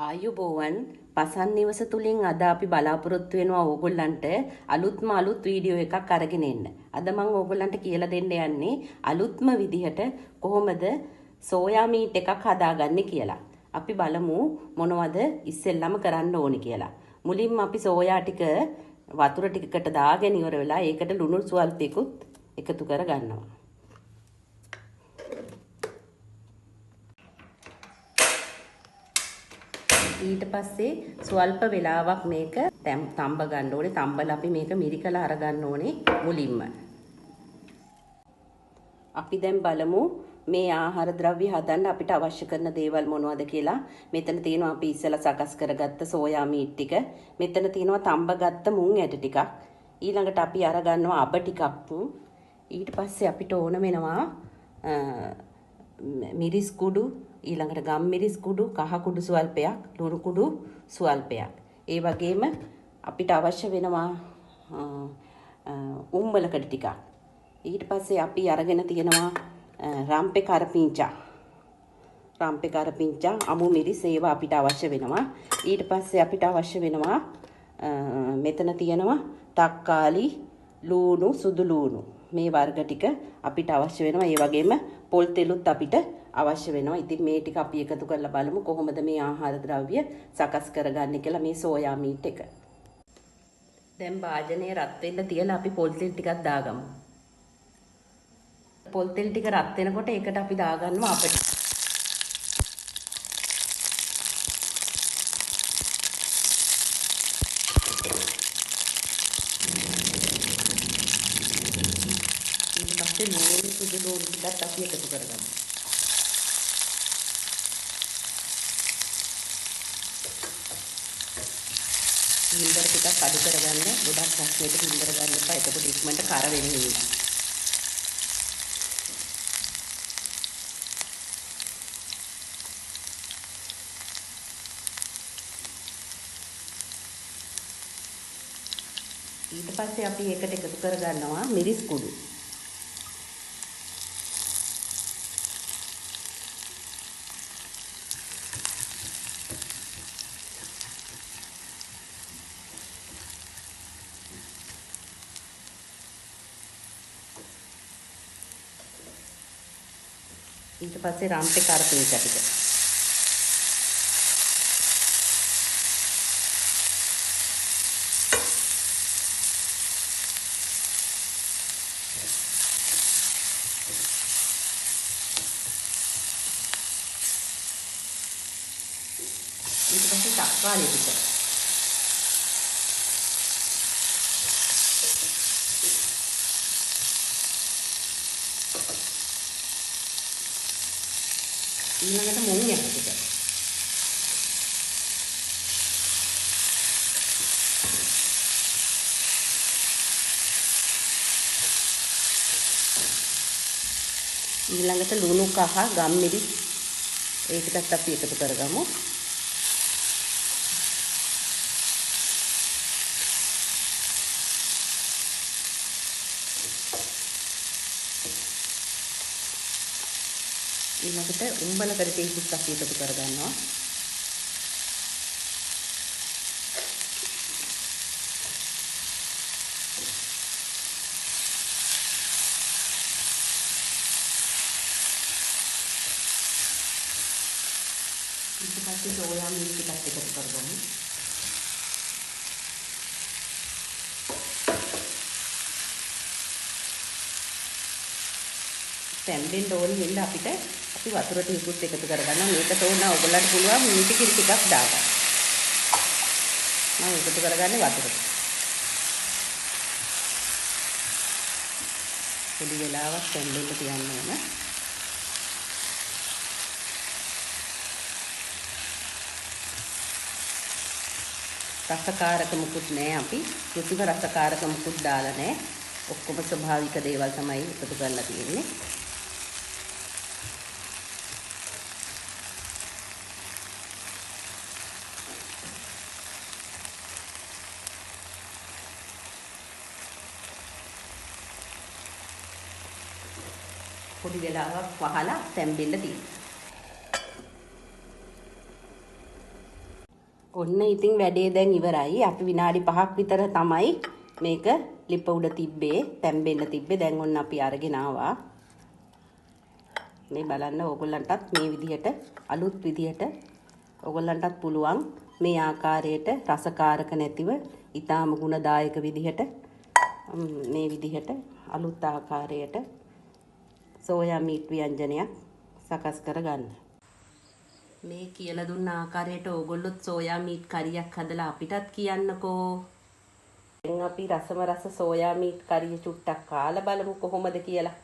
ආයුබෝවන් පසන් නිවස තුලින් අද අපි බලාපොරොත්තු වෙනවා ඕගොල්ලන්ට අලුත්ම අලුත් වීඩියෝ එකක් අරගෙන එන්න. අද මම ඕගොල්ලන්ට කියලා දෙන්න යන්නේ අලුත්ම විදිහට කොහොමද සෝයා මීට් එකක් හදාගන්නේ කියලා. අපි බලමු මොනවද ඉස්සෙල්ලම කරන්න ඕනි කියලා. මුලින්ම අපි සෝයා ටික වතුර ටිකකට දාගෙන ඉවර වෙලා ඒකට ලුණු ස්වල්පයකුත් එකතු කර ගන්නවා. ඊට පස්සේ ස්වල්ප වෙලාවක් මේක තම්බ ගන්න ඕනේ. තම්බලා අපි මේක මිරිකලා අරගන්න ඕනේ මුලින්ම. අපි දැන් බලමු මේ ආහාර ද්‍රව්‍ය හදන්න අපිට අවශ්‍ය කරන දේවල් මොනවද කියලා. මෙතන තියෙනවා අපි ඉස්සෙල්ලා සකස් කරගත්ත සෝයා මීට් ටික. මෙතන තියෙනවා තම්බගත්ත මුං ඇට ටිකක්. ඊළඟට අපි අරගන්නවා අබ ටිකක්. ඊට පස්සේ අපිට ඕන වෙනවා මිරිස් කුඩු, ඊළඟට ගම් මිරිස් කුඩු, කහ කුඩු සුවල්පයක්, ලුණු කුඩු සුවල්පයක්. ඒ වගේම අපිට අවශ්‍ය වෙනවා උම්බලකඩ ටිකක්. ඊට පස්සේ අපි අරගෙන තියෙනවා රම්පේ කරපිංචා. රම්පේ කරපිංචා, අමු මිරිස් ඒවා අපිට අවශ්‍ය වෙනවා. ඊට පස්සේ අපිට අවශ්‍ය වෙනවා මෙතන තියෙනවා තක්කාලි, ලූණු, සුදු ලූණු. මේ වර්ග ටික අපිට අවශ්‍ය වෙනවා. ඒ වගේම පොල් තෙලුත් අපිට අවශ්‍ය වෙනවා. ඉතින් මේ ටික අපි එකතු කරලා බලමු කොහොමද මේ ආහාර ද්‍රව්‍ය සකස් කරගන්නේ කියලා මේ සෝයා මීට් එක. දැන් භාජනයේ රත් වෙන්න තියලා අපි පොල් තෙල් ටිකක් දාගමු. පොල් තෙල් ටික රත් වෙනකොට ඒකට අපි දාගන්නවා අපිට. ඊට පස්සේ ලුණු සුදු ලුණු ටිකත් අපි එකතු කරගමු. ගින්දර ටිකක් අඩු කරගන්න. ගොඩක් රස්නෙට ගින්දර ගන්න එපා. එතකොට ඉක්මනට කර වෙන්නේ නැහැ. ඊට පස්සේ අපි ඒකට එකතු කරගන්නවා මිරිස් කුඩු. ඊට පස්සේ රම්පේ කරපිංචා ටික. ඊට පස්සේ තක්කාලි ටික. ඊළඟට මුං ඇට ටික. ඊළඟට ලුණු කහ, ගම් මිරිස් ඒ ටිකත් අපි එකතු කරගමු. ඊළඟට උම්බලකඩ ටිකක් අපි එකතු කරගන්නවා. ඊට පස්සේ සෝයා මීට් ටිකක් එකතු කරගමු. තැම්බෙන්න ඕනි වෙන්න අපිට අපි වතුර ටිකකුත් එකතු කරගන්නවා. මේකට ඕන ඔයගොල්ලන්ට පුළුවන් මීටි කිරි ටිකක් දාගන්න. මම එකතු කරගන්නේ වතුර. පොඩි වෙලාවක් තැම්බෙන්න තියන්න ඕන. රසකාරක මුකුත් නැහැ අපි. කිසිම රසකාරක මුකුත් දාලා නැහැ. ඔක්කොම ස්වභාවික දේවල් තමයි එකතු කරලා තියෙන්නේ. පොඩි වෙලාවක් වහලා තැම්බෙන්න තියෙනවා. ඔන්න ඉතින් වැඩේ දැන් ඉවරයි. අපි විනාඩි 5ක් විතර තමයි මේක ලිප උඩ තිබ්බේ, තැම්බෙන්න තිබ්බේ. දැන් ඔන්න අපි අරගෙන ආවා. මේ බලන්න ඕගොල්ලන්ටත් මේ විදිහට අලුත් විදිහට ඕගොල්ලන්ටත් පුළුවන් මේ ආකාරයට රසකාරක නැතිව ඊටාම ගුණදායක විදිහට මේ විදිහට අලුත් ආකාරයට සෝයා මීට් ව්‍යංජනයක් සකස් කරගන්න. මේ කියලා දුන්න ආකාරයට ඕගොල්ලොත් සෝයා මීට් කරියක් හදලා අපිටත් කියන්නකෝ. දැන් අපි රස සෝයා මීට් කරිය චුට්ටක් කාලා බලමු කොහොමද කියලා.